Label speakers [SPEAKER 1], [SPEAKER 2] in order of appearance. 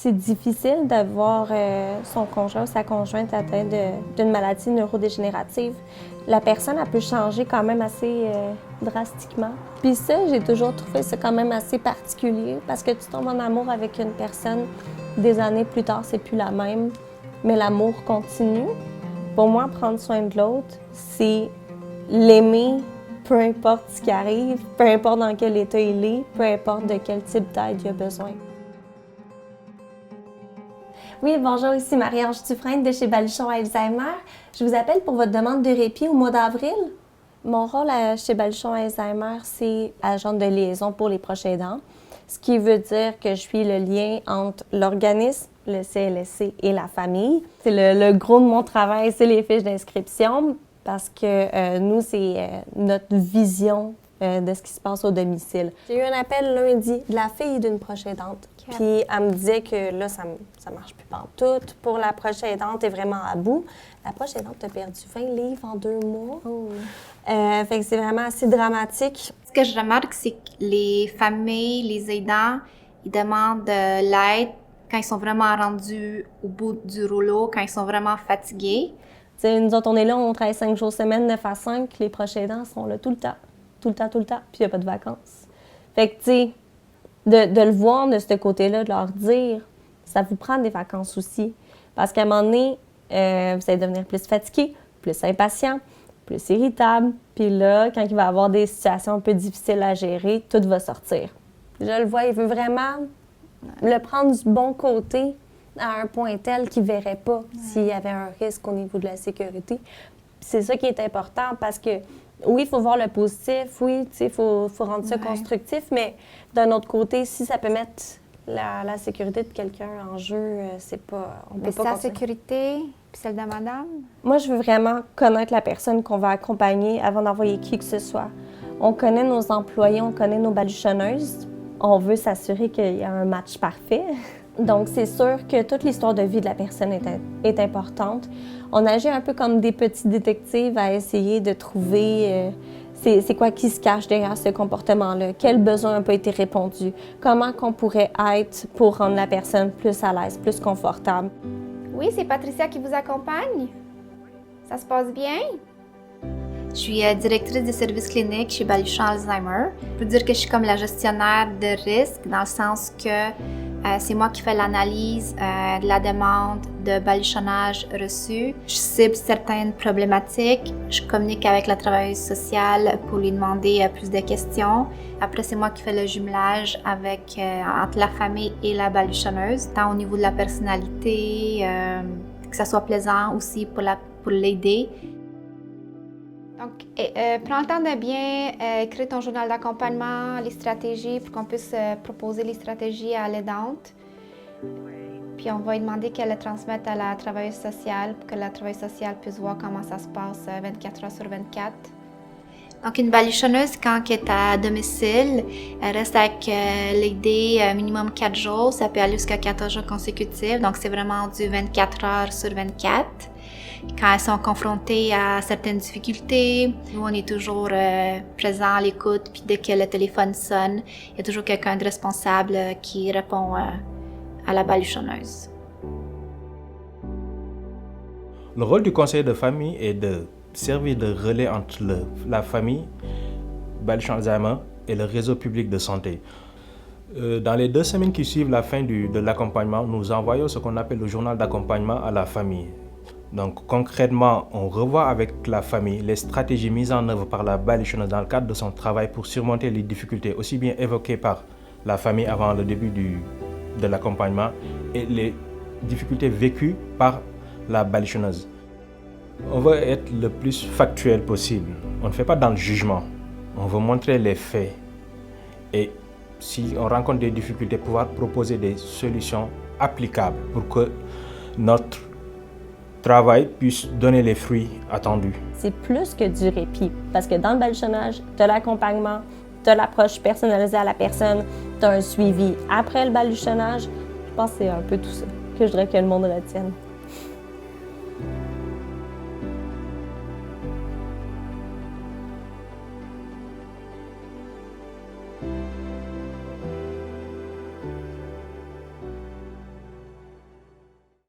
[SPEAKER 1] C'est difficile de voir son conjoint ou sa conjointe atteinte d'une maladie neurodégénérative. La personne, elle peut changer quand même assez drastiquement. Puis ça, j'ai toujours trouvé ça quand même assez particulier parce que tu tombes en amour avec une personne, des années plus tard, c'est plus la même, mais l'amour continue. Pour moi, prendre soin de l'autre, c'est l'aimer, peu importe ce qui arrive, peu importe dans quel état il est, peu importe de quel type d'aide il a besoin. Oui, bonjour, ici Marie-Ange Dufresne de chez Baluchon Alzheimer. Je vous appelle pour votre demande de répit au mois d'avril. Mon rôle chez Baluchon Alzheimer, c'est agent de liaison pour les proches aidants, ce qui veut dire que je suis le lien entre l'organisme, le CLSC et la famille. C'est le gros de mon travail, c'est les fiches d'inscription, parce que nous, c'est notre vision de ce qui se passe au domicile. J'ai eu un appel lundi de la fille d'une proche aidante. Okay. Puis elle me disait que là, ça marche plus pantoute. Pour la proche aidante, elle est vraiment à bout. La proche aidante a perdu 20 livres en 2 mois. Oh. Fait que c'est vraiment assez dramatique.
[SPEAKER 2] Ce que je remarque, c'est que les familles, les aidants, ils demandent de l'aide quand ils sont vraiment rendus au bout du rouleau, quand ils sont vraiment fatigués.
[SPEAKER 1] T'sais, nous autres, on est là, on travaille 5 jours semaine, 9 à 5. Les proches aidants sont là tout le temps. Tout le temps, puis il n'y a pas de vacances. Fait que, tu sais, de le voir de ce côté-là, de leur dire, ça vous prend des vacances aussi. Parce qu'à un moment donné, vous allez devenir plus fatigué, plus impatient, plus irritable. Puis là, quand il va y avoir des situations un peu difficiles à gérer, tout va sortir. Je le vois, il veut vraiment le prendre du bon côté à un point tel qu'il ne verrait pas s'il y avait un risque au niveau de la sécurité. C'est ça qui est important parce que oui, il faut voir le positif, oui, il faut rendre ça constructif, mais d'un autre côté, si ça peut mettre la sécurité de quelqu'un en jeu, c'est pas... On peut pas
[SPEAKER 3] sa sécurité puis celle de madame?
[SPEAKER 1] Moi, je veux vraiment connaître la personne qu'on va accompagner avant d'envoyer qui que ce soit. On connaît nos employés, on connaît nos baluchonneuses. On veut s'assurer qu'il y a un match parfait. Donc, c'est sûr que toute l'histoire de vie de la personne est importante. On agit un peu comme des petits détectives à essayer de trouver c'est quoi qui se cache derrière ce comportement-là, quel besoin n'a pas été répondu, comment qu'on pourrait être pour rendre la personne plus à l'aise, plus confortable.
[SPEAKER 3] Oui, c'est Patricia qui vous accompagne. Ça se passe bien?
[SPEAKER 2] Je suis directrice des services cliniques chez Baluchon Alzheimer. Je peux dire que je suis comme la gestionnaire de risque dans le sens que c'est moi qui fais l'analyse de la demande de baluchonnage reçue. Je cible certaines problématiques. Je communique avec la travailleuse sociale pour lui demander plus de questions. Après, c'est moi qui fais le jumelage entre la famille et la baluchonneuse, tant au niveau de la personnalité, que ça soit plaisant aussi pour l'aider.
[SPEAKER 3] Donc, prends le temps de bien écrire ton journal d'accompagnement, les stratégies, pour qu'on puisse proposer les stratégies à l'aidante. Puis on va lui demander qu'elle le transmette à la travailleuse sociale pour que la travailleuse sociale puisse voir comment ça se passe 24 heures sur 24.
[SPEAKER 2] Donc, une baluchonneuse, quand elle est à domicile, elle reste avec l'aidé minimum 4 jours. Ça peut aller jusqu'à 14 jours consécutifs. Donc, c'est vraiment du 24 heures sur 24. Quand elles sont confrontées à certaines difficultés, nous, on est toujours présents à l'écoute. Puis dès que le téléphone sonne, il y a toujours quelqu'un de responsable qui répond à la baluchonneuse.
[SPEAKER 4] Le rôle du conseiller de famille est de servir de relais entre la famille, Baluchon Alzheimer et le réseau public de santé. Dans les 2 semaines qui suivent la fin de l'accompagnement, nous envoyons ce qu'on appelle le journal d'accompagnement à la famille. Donc concrètement, on revoit avec la famille les stratégies mises en œuvre par la baluchonneuse dans le cadre de son travail pour surmonter les difficultés aussi bien évoquées par la famille avant le début de l'accompagnement et les difficultés vécues par la baluchonneuse. On veut être le plus factuel possible. On ne fait pas dans le jugement. On veut montrer les faits. Et si on rencontre des difficultés, pouvoir proposer des solutions applicables pour que notre travail puisse donner les fruits attendus.
[SPEAKER 1] C'est plus que du répit, parce que dans le baluchonnage, tu as l'accompagnement, tu as l'approche personnalisée à la personne, tu as un suivi après le baluchonnage. Je pense que c'est un peu tout ça que je voudrais que le monde retienne.